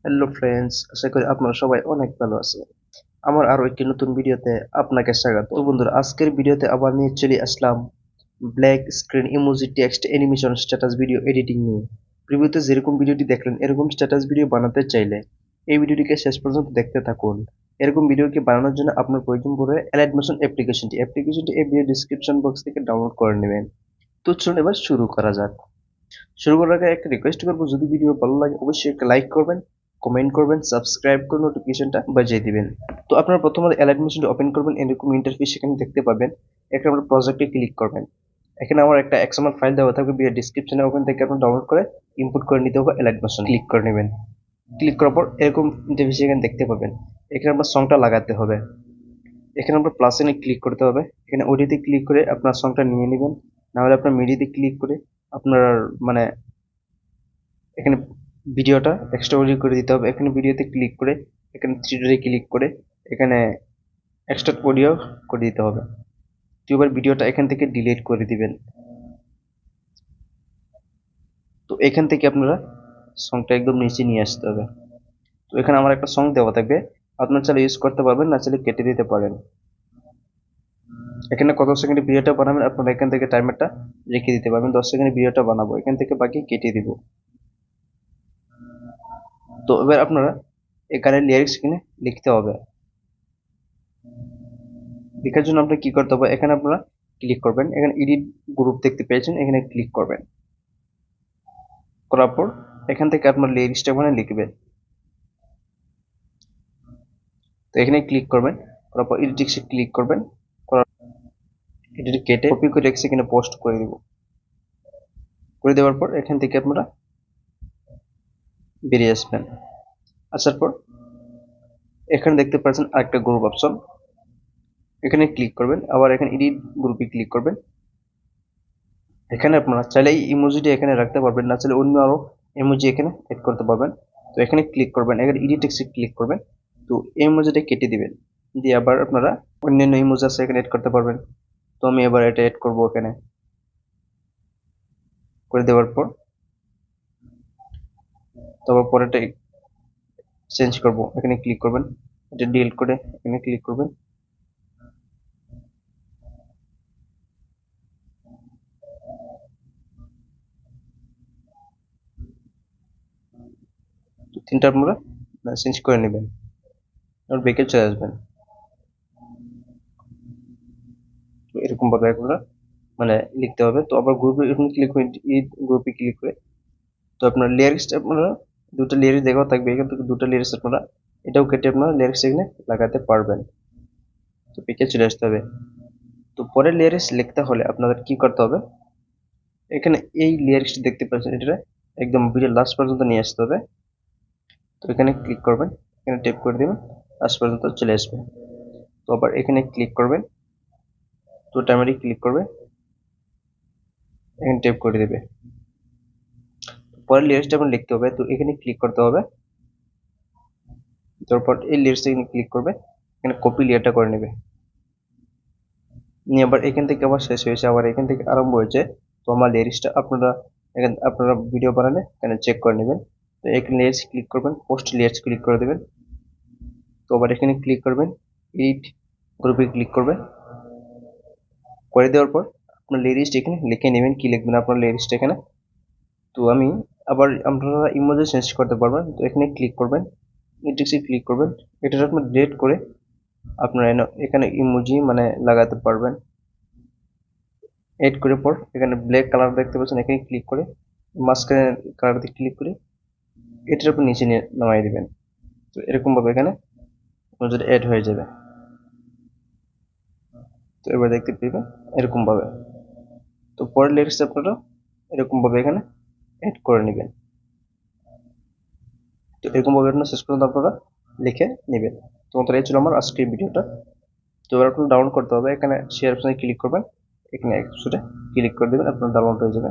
Hello friends, আশা করি আপনারা সবাই অনেক ভালো আছেন। আমার আরো একটি নতুন ভিডিওতে আপনাকে স্বাগত। তো বন্ধুরা, আজকের ভিডিওতে আবার নিয়ে চলে আসলাম black screen emoji text animation status video editing নিয়ে। প্রিভিউতে যেরকম ভিডিওটি দেখলেন, এরকম স্ট্যাটাস ভিডিও বানাতে চাইলে এই ভিডিওটিকে শেষ পর্যন্ত দেখতে থাকুন। এরকম ভিডিওকে বানানোর জন্য আপনার প্রয়োজন পড়বে অ্যালাইট মোশন অ্যাপ্লিকেশনটি এই ভিডিও ডিসক্রিপশন বক্স থেকে ডাউনলোড করে নেবেন। তো চলুন এবার শুরু করা যাক। শুরু করার আগে একটা রিকোয়েস্ট করবো, যদি ভিডিও ভালো লাগে অবশ্যই একটা লাইক করবেন, কমেন্ট করবেন, সাবস্ক্রাইব করে নোটিফিকেশনটা বাজিয়ে দিবেন। তো আপনারা প্রথমত অ্যালাইট মেশিনটি ওপেন করবেন, এরকম ইন্টারফেস সেখানে দেখতে পাবেন। এখানে আপনার প্রজেক্টে ক্লিক করবেন। এখানে আমার একটা এক্সএমএল ফাইল দেওয়া থাকবে ভিডিও ডিসক্রিপশনে, ওখান থেকে আপনার ডাউনলোড করে ইম্পোর্ট করে নিতে হবে। অ্যালাইট মেশিন ক্লিক করে নেবেন। ক্লিক করার পর এরকম ইন্টারফেস এখানে দেখতে পাবেন। এখানে আপনার সংটা লাগাতে হবে। এখানে আপনার প্লাস এনে ক্লিক করতে হবে। এখানে ওডিতে ক্লিক করে আপনার সংটা নিয়ে নেবেন। না হলে আপনার মিডিয়াতে ক্লিক করে আপনার মানে এখানে ভিডিওটা এক্সট্রা অডিও করে দিতে হবে। এখানে ভিডিওতে ক্লিক করে এখানে থ্রি ডটে ক্লিক করে এখানে এক্সট্রা অডিও করে দিতে হবে। তো এবার ভিডিওটা এখান থেকে ডিলিট করে দিবেন। তো এখান থেকে আপনারা সংটা একদম নিচে নিয়ে আসতে হবে। তো এখানে আমার একটা সং দেওয়া থাকবে, আপনার চাইলে ইউজ করতে পারবেন, না চাইলে কেটে দিতে পারেন। এখানে কত সেকেন্ডের ভিডিওটা বানাবেন আপনারা এখান থেকে টাইমারটা রেখে দিতে পারবেন। 10 সেকেন্ডের ভিডিওটা বানাবো, এখান থেকে বাকি কেটে দিব। তো এবার আপনারা এই গানের লিরিক্স এখানে লিখতে হবে। লেখার জন্য আপনার কি করতে হবে, এখানে আপনারা ক্লিক করবেন। এখানে এডিট গ্রুপ দেখতে পেয়েছেন, এখানে ক্লিক করবেন। করার পর এখান থেকে আপনার লিরিক্সটা ওখানে লিখবেন। তো এখানে ক্লিক করবেন, করার পর এডিটিংসে ক্লিক করবেন। করার এডিট কেটে কপি করে এখানে পোস্ট করে দিব। করে দেওয়ার পর এখান থেকে আপনারা বেরিয়ে আসবেন। আসার পর এখানে দেখতে পাচ্ছেন আরেকটা গ্রুপ অপশন, এখানে ক্লিক করবেন। আবার এখানে এডিট গ্রুপে ক্লিক করবেন। এখানে আপনারা চাইলে এই ইমোজিটি এখানে রাখতে পারবেন, না চাইলে অন্য আরো ইমোজি এখানে এড করতে পারবেন। তো এখানে ক্লিক করবেন, এখানে এডিট টেক্সটে ক্লিক করবেন। তো এই ইমোজিটা কেটে দিবেন, দিয়ে আবার আপনারা অন্যান্য ইমোজি আছে এখানে এড করতে পারবেন। তো আমি এবার এটা এড করব। এখানে করে দেওয়ার পর তারপর পরেরটা চেঞ্জ করব, এখানে ক্লিক করবেন। এটা ডিলিট করে এখানে ক্লিক করবেন। তো তিনটা আপনারা চেঞ্জ করে নেবেন, আর ব্যাকে চলে আসবেন। তো এরকম ভাবে আপনারা লিখতে হবে। তো আবার গ্রুপে এখানে ক্লিক করে এই গ্রুপে ক্লিক করে তো আপনার লিরিক্সটা আপনারা দুটো লিরিক্স দেওয়া থাকবে, এখান থেকে দুটো লিরিক্স আপনারা এটাও কেটে আপনারা লিরিক্স এখানে লাগাতে পারবেন। তো পিকে চলে আসতে হবে। তো পরের লিরিক্স লিখতে হলে আপনাদের কি করতে হবে, এখানে এই লিরিক্সটা দেখতে পাচ্ছেন, এটা একদম ভিডিও লাস্ট পর্যন্ত নিয়ে আসতে হবে। তো এখানে ক্লিক করবেন, এখানে টেপ করে দিবেন, লাস্ট পর্যন্ত চলে আসবে। তো আবার এখানে ক্লিক করবেন, তো টাইমারে ক্লিক করবে, এখানে টেপ করে দেবে। পরের লিরিক্সটা আপনার লিখতে হবে। তো এখানে ক্লিক করতে হবে, তারপর এই লিরিক্সটা এখানে ক্লিক করবে, এখানে কপি লেয়ারটা করে নেবে। নিয়ে আবার এখান থেকে আবার শেষ হয়েছে, আবার এখান থেকে আরম্ভ হয়েছে। তো আমার লিরিক্সটা আপনারা এখানে আপনারা ভিডিও বানালে এখানে চেক করে নেবেন। তো এখানে লিরিক্স ক্লিক করবেন, পোস্ট লিরিক্স ক্লিক করে দেবেন। তো আবার এখানে ক্লিক করবেন, এডিট গ্রুপে ক্লিক করবেন। করে দেওয়ার পর আপনার লিরিক্সটা এখানে লিখে নেবেন, কি লিখবেন আপনার লিরিক্সটা এখানে। তো আমি আবার আপনারা ইমোজি চেঞ্জ করতে পারবেন। তো এখানে ক্লিক করবেন, এডিটে ক্লিক করবেন। এটা আপনার ডিলিট করে আপনারা এখানে ইমোজি লাগাতে পারবেন। এড করে পর এখানে ব্ল্যাক কালার দেখতে পাচ্ছেন, এখানে ক্লিক করে মাঝখানে কালারতে ক্লিক করে এটার উপর নিচে নিয়ে নামাই দিবেন। তো এরকম ভাবে এখানে ইমোজিটা এড হয়ে যাবে। তো এবার দেখতে পাবেন এরকম ভাবে। তো পরের লিরিক্স আপনারা এরকম ভাবে এখানে এড করে নেবেন। তো এরকম ভাবে আপনারা শেষ পর্যন্ত আপনারা লিখে নেবেন। তো এই ছিল আমার আজকের ভিডিওটা। তো এবার আপনারা ডাউনলোড করতে হবে, এখানে শেয়ার অপশনে ক্লিক করবেন, এখানে এক্সপোর্টে ক্লিক করে দেবেন, আপনার ডাউনলোড হয়ে যাবে।